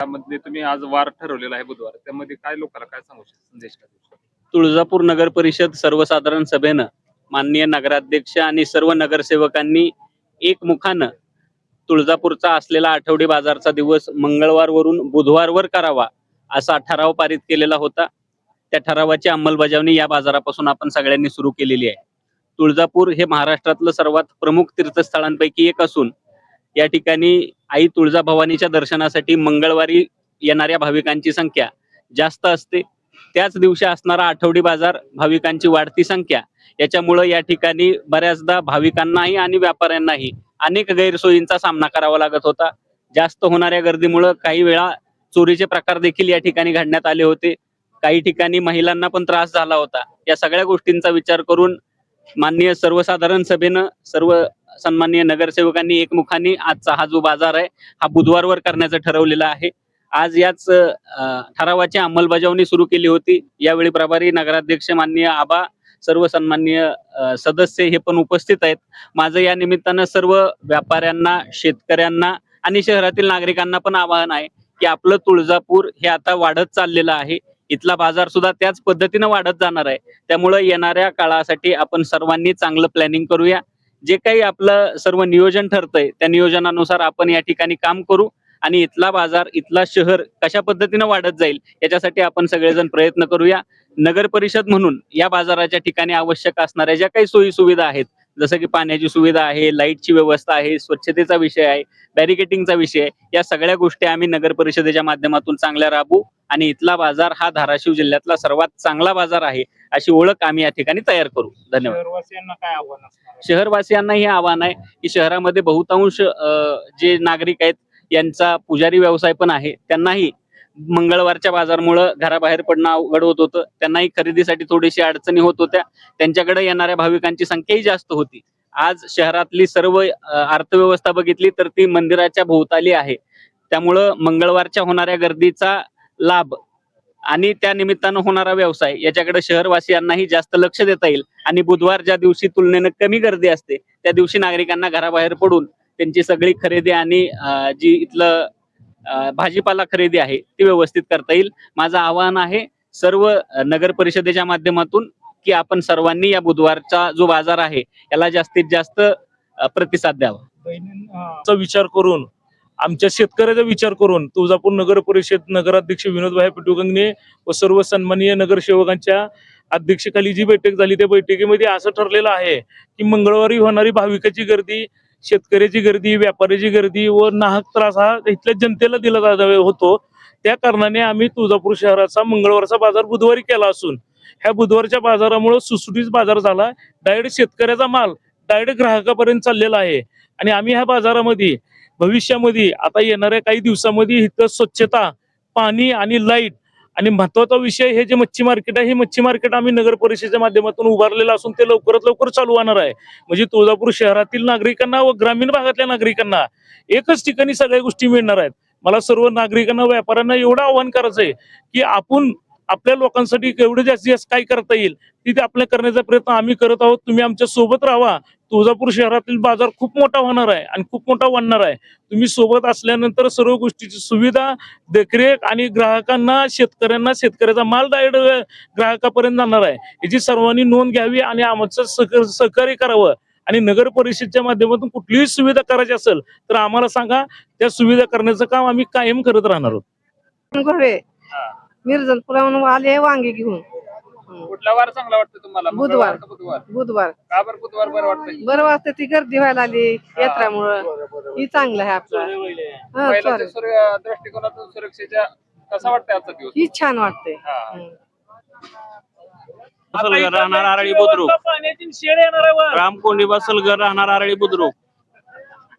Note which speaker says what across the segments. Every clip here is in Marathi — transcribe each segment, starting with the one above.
Speaker 1: त्यामध्ये तुम्ही आज वार ठरवलेला आहे बुधवार, त्यामध्ये काय लोकांना काय सांगू संदेश काय देऊ?
Speaker 2: तुळजापूर नगर परिषद सर्वसाधारण सभेनं माननीय नगराध्यक्ष आणि सर्व नगरसेवकांनी एकमुखानं तुळजापूरचा असलेला आठवडी बाजारचा दिवस मंगळवारवरून बुधवारवर करावा असा ठराव पारित केलेला होता. त्या ठरावाची अंमलबजावणी या बाजारापासून आपण सगळ्यांनी सुरू केलेली आहे. तुळजापूर हे महाराष्ट्रातलं सर्वात प्रमुख तीर्थस्थळांपैकी एक असून या ठिकाणी आई तुळजाभवानीच्या दर्शनासाठी मंगळवारी येणाऱ्या भाविकांची संख्या जास्त असते. त्याच दिवशी असणारा आठवडी बाजार, भाविकांची वाढती संख्या याच्यामुळे या ठिकाणी बऱ्याचदा भाविकांनाही आणि व्यापाऱ्यांनाही अनेक गैरसोयींचा सामना करावा लागत होता. जास्त होणाऱ्या गर्दीमुळे काही वेळा चोरीचे प्रकार देखील या ठिकाणी घडण्यात आले होते. काही ठिकाणी महिलांना पण त्रास झाला होता. या सगळ्या गोष्टींचा विचार करून माननीय सर्वसाधारण सभेनं सर्व सन्माननीय नगरसेवकांनी एकमुखाने आजचा हा जो बाजार आहे हा बुधवारवर करण्याचं ठरवलेलं आहे. आज याच ठरावाची अंमलबजावणी सुरू केली होती. यावेळी प्रभारी नगराध्यक्ष माननीय आबा, सर्व सन्माननीय सदस्य हे पण उपस्थित आहेत. माझं या निमित्तानं सर्व व्यापाऱ्यांना, शेतकऱ्यांना आणि शहरातील नागरिकांना पण आवाहन आहे की आपलं तुळजापूर हे आता वाढत चाललेलं आहे. इथला बाजार सुद्धा त्याच पद्धतीनं वाढत जाणार आहे. त्यामुळे येणाऱ्या काळासाठी आपण सर्वांनी चांगलं प्लॅनिंग करूया. जे काही आपलं सर्व नियोजन ठरतंय त्या नियोजनानुसार आपण या ठिकाणी काम करू आणि इथला बाजार, इथला शहर कशा पद्धतीनं वाढत जाईल याच्यासाठी आपण सगळेजण प्रयत्न करूया. नगर परिषद म्हणून या बाजाराच्या ठिकाणी आवश्यक असणाऱ्या ज्या काही सोयी सुविधा आहेत, जसं की पाण्याची सुविधा आहे, लाईटची व्यवस्था आहे, स्वच्छतेचा विषय आहे, बॅरिकेटिंगचा विषय आहे, या सगळ्या गोष्टी आम्ही नगर परिषदेच्या माध्यमातून चांगल्या राबवू आणि इथला बाजार हा धाराशिव जिल्ह्यातला सर्वात चांगला बाजार आहे अशी ओळख आम्ही या ठिकाणी तयार करू. धन्यवाद.
Speaker 1: शहरवासियांना काय आव्हान असणार आहे?
Speaker 2: शहरवासियांना हे आव्हान आहे की शहरामध्ये बहुतांश जे नागरिक आहेत यांचा पुजारी व्यवसाय पण आहे. त्यांनाही मंगळवारच्या बाजारमुळं घराबाहेर पडणं अवघड होत होतं. त्यांनाही खरेदीसाठी थोडीशी अडचणी होत होत्या. त्यांच्याकडे येणाऱ्या भाविकांची संख्याही जास्त होती. आज शहरातली सर्व अर्थव्यवस्था बघितली तर ती मंदिराच्या भोवताली आहे. त्यामुळं मंगळवारच्या होणाऱ्या गर्दीचा लाभ आणि त्या निमित्तानं होणारा व्यवसाय याच्याकडे शहरवासियांनाही जास्त लक्ष देता येईल आणि बुधवार ज्या दिवशी तुलनेनं कमी गर्दी असते त्या दिवशी नागरिकांना घराबाहेर पडून त्यांची सगळी खरेदी आणि जी इथलं भाजीपाला खरेदी आहे ती व्यवस्थित करता येईल. माझं आवाहन आहे सर्व नगर परिषदेच्या माध्यमातून की आपण सर्वांनी या बुधवारचा जो बाजार आहे याला जास्तीत जास्त प्रतिसाद द्यावा.
Speaker 3: विचार करून, आमच्या शेतकऱ्याचा विचार करून तुळजापूर नगर परिषद नगराध्यक्ष विनोदभाई पिटुगंगणे व सर्व सन्माननीय नगरसेवकांच्या अध्यक्षतेखाली जी बैठक झाली त्या बैठकीमध्ये असं ठरलेलं आहे की मंगळवारी होणारी भाविकाची गर्दी, शेतकऱ्याची गर्दी, व्यापाऱ्याची गर्दी व नाहक त्रास हा इथल्या जनतेला दिला होतो. त्या कारणाने आम्ही तुळजापूर शहराचा मंगळवारचा बाजार बुधवारी केला असून ह्या बुधवारच्या बाजारामुळे सुटसुटीत बाजार झाला. डायरेक्ट शेतकऱ्याचा माल डायरेक्ट ग्राहकापर्यंत चाललेला आहे आणि आम्ही ह्या बाजारामध्ये भविष्यामध्ये आता येणाऱ्या काही दिवसामध्ये इथं स्वच्छता, पाणी आणि लाईट आणि महत्वाचा विषय हे जे मच्छी मार्केट आहे, हे मच्छी मार्केट आम्ही नगर परिषदेच्या माध्यमातून उभारलेलं असून ते लवकरात लवकर चालू होणार आहे. म्हणजे तुळजापूर शहरातील नागरिकांना व ग्रामीण भागातल्या नागरिकांना एकच ठिकाणी सगळ्या गोष्टी मिळणार आहेत. मला सर्व नागरिकांना, व्यापाऱ्यांना एवढं आवाहन करायचंय की आपण आपल्या लोकांसाठी एवढं जास्तीत जास्त काय करता येईल तिथे आपल्या करण्याचा प्रयत्न आम्ही करत आहोत. तुम्ही आमच्या सोबत राहा. तुळजापूर शहरातील बाजार खूप मोठा होणार आहे आणि खूप मोठा वाढणार आहे. तुम्ही सोबत असल्यानंतर सर्व गोष्टीची सुविधा, देखरेख आणि ग्राहकांना, शेतकऱ्यांना शेतकऱ्याचा माल डायरेक्ट ग्राहकापर्यंत जाणार आहे. याची सर्वांनी नोंद घ्यावी आणि आमचं सहकार्य करावं. आणि नगर परिषदेच्या माध्यमातून कुठलीही सुविधा करायची असेल तर आम्हाला सांगा. त्या सुविधा करण्याचं काम आम्ही कायम करत राहणार आहोत.
Speaker 4: मिरजलपुराहून आले वांगे घेऊन.
Speaker 1: कुठला वार चांगला वाटतं तुम्हाला?
Speaker 4: बुधवार.
Speaker 1: बुधवार.
Speaker 4: बुधवार
Speaker 1: का बरं बुधवार बरं वाटतं?
Speaker 4: बरं वाजतं, ती गर्दी व्हायला आली यात्रामुळं. ही चांगलं आहे आपलं.
Speaker 1: महिलांच्या दृष्टिकोनातून सुरक्षेच्या कसा वाटतं आजचा दिवस?
Speaker 4: ही छान वाटते.
Speaker 2: राहणार आरळी बुद्रुक, रामकोंडी बसलगर राहणार आरळी बुद्रुक.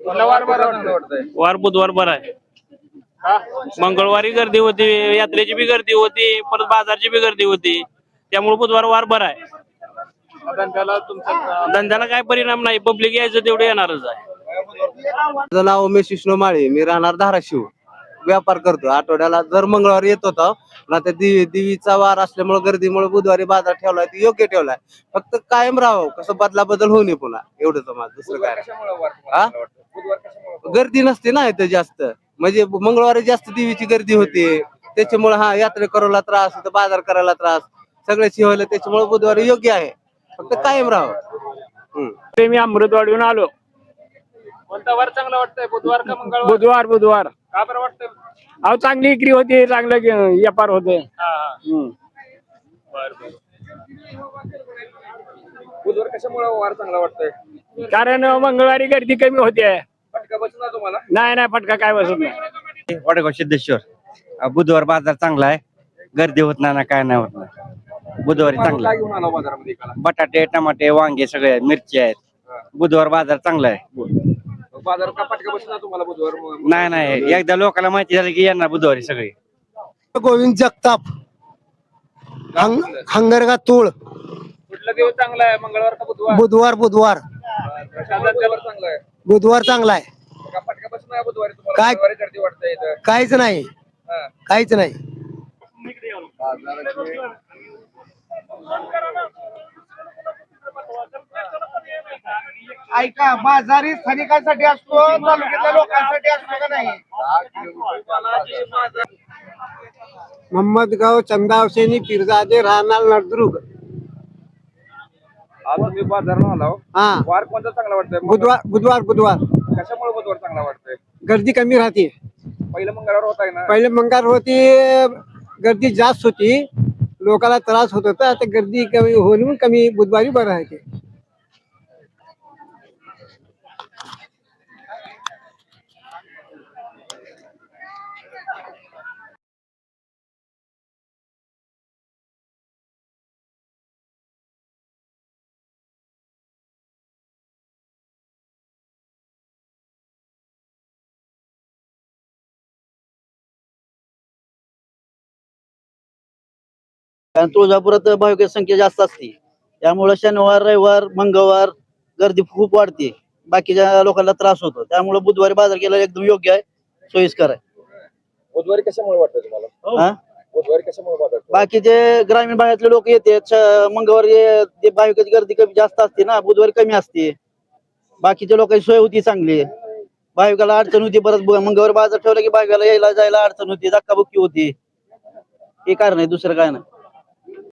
Speaker 1: वार बरं वाटतंय?
Speaker 2: वार बुधवार बरा आहे. मंगळवारी गर्दी होती, यात्रेची बी गर्दी होती, परत बाजारची बी गर्दी होती. त्यामुळे बुधवार वार बरा आहे. धंद्याला काय परिणाम नाही. पब्लिक यायचं तेवढे येणारच आहे.
Speaker 5: माझं नाव उमेश विष्णू माळे, मी राहणार धाराशिव. व्यापार करतो. आठवड्याला दर मंगळवारी येत होता. पण आता देवीचा वार असल्यामुळे गर्दीमुळे बुधवारी बाजार ठेवलाय तो योग्य ठेवलाय. फक्त कायम राहावं, कसं बदला बदल होऊ नये पुन्हा, एवढंच माझं, दुसरं
Speaker 1: बुधवार
Speaker 5: काय
Speaker 1: कशामुळे वार
Speaker 5: हा?
Speaker 1: तुम्हाला वाटतं? बुधवार कशामुळे?
Speaker 5: गर्दी नसते ना इथं जास्त, म्हणजे मंगळवारी जास्त देवीची गर्दी होते. त्याच्यामुळे हा यात्रेकरूला त्रास होतो, बाजार करायला त्रास, सगळे शिवायला. त्याच्यामुळे बुधवारी योग्य आहे, फक्त कायम राहावं.
Speaker 6: मी अमृतवाडीहून आलो.
Speaker 1: कोणता वार चांगला वाटतंय, बुधवार का मंगळवार?
Speaker 6: बुधवार बुधवार
Speaker 1: का बरं वाटतंय?
Speaker 6: अहो चांगली विक्री होती, चांगलं व्यापार होते.
Speaker 1: बुधवार कशामुळे वार चांगला वाटतंय?
Speaker 6: कारण मंगळवारी गर्दी कमी होते.
Speaker 1: फटका बसला तुम्हाला?
Speaker 6: नाही फटका काय बसत नाही.
Speaker 7: वडगाव सिद्धेश्वर बुधवार बाजार चांगला आहे, गर्दी होत नाही ना, काय नाही होत नाही. बुधवारी चांगला
Speaker 1: काय
Speaker 7: आहे.
Speaker 1: घेऊन आला बाजारामध्ये इकडं?
Speaker 7: बटाटे, टमाटे, वांगे सगळे आहेत, मिरची आहेत. बुधवार बाजार चांगला आहे.
Speaker 1: बाजार का फटका बसला तुम्हाला बुधवार?
Speaker 7: नाही एकदा लोकांना माहिती झाली की येणार बुधवारी सगळे.
Speaker 8: गोविंद जगताप, हंगरगा तूळ.
Speaker 1: कुठला दिवस चांगला आहे, मंगळवार का बुधवार?
Speaker 8: बुधवार बुधवार
Speaker 1: कशाला दिवस चांगला आहे?
Speaker 8: बुधवार चांगला आहे.
Speaker 1: का फटका बसला आहे बुधवारी तुम्हाला?
Speaker 8: काय?
Speaker 1: मंगळवारी गर्दी वाटतंय इथं.
Speaker 8: काहीच नाही,
Speaker 1: हा.
Speaker 8: काहीच नाही. ऐका, बाजारी स्थानिकांसाठी असतो, तालुक्यातल्या लोकांसाठी असतो का नाही? मोहम्मदगाव, चंदावशेनी, पिरजादे, राहणार नळदुर्ग.
Speaker 1: आज तुम्ही बाजारात आला हो.
Speaker 8: हा,
Speaker 1: वार कोणता चांगला वाटतंय?
Speaker 8: बुधवार बुधवार बुधवार
Speaker 1: कशामुळे बुधवार चांगला वाटतंय?
Speaker 8: गर्दी कमी राहते.
Speaker 1: पहिलं मंगळवार होत आहे ना?
Speaker 8: पहिले मंगळवार होती, गर्दी जास्त होती, लोकांना त्रास होत होता. आता गर्दी कमी होऊन कमी बुधवारी बरं आहे ते.
Speaker 9: कारण तुळजापुरात भाविक संख्या जास्त असते, त्यामुळे शनिवार, रविवार, मंगळवार गर्दी खूप वाढते. बाकीच्या लोकांना त्रास होतो, त्यामुळे बुधवारी बाजार केला एकदम योग्य आहे, सोयीस्कर आहे.
Speaker 1: बुधवारी कशामुळे वाटतंय तुम्हाला?
Speaker 9: हा?
Speaker 1: बुधवारी कशामुळे बाजार?
Speaker 9: बाकीचे ग्रामीण भागातले लोक येते, मंगळवारी ते भाविकाची गर्दी कमी जास्त असते ना, बुधवारी कमी असते. बाकीच्या लोकांची सोय होती चांगली, भाविकाला अडचण होती. परत मंगळवारी बाजार ठेवला की भाविकाला यायला जायला अडचण होती, धक्काबुक्की होती. हे कारण आहे, दुसरं काय नाही.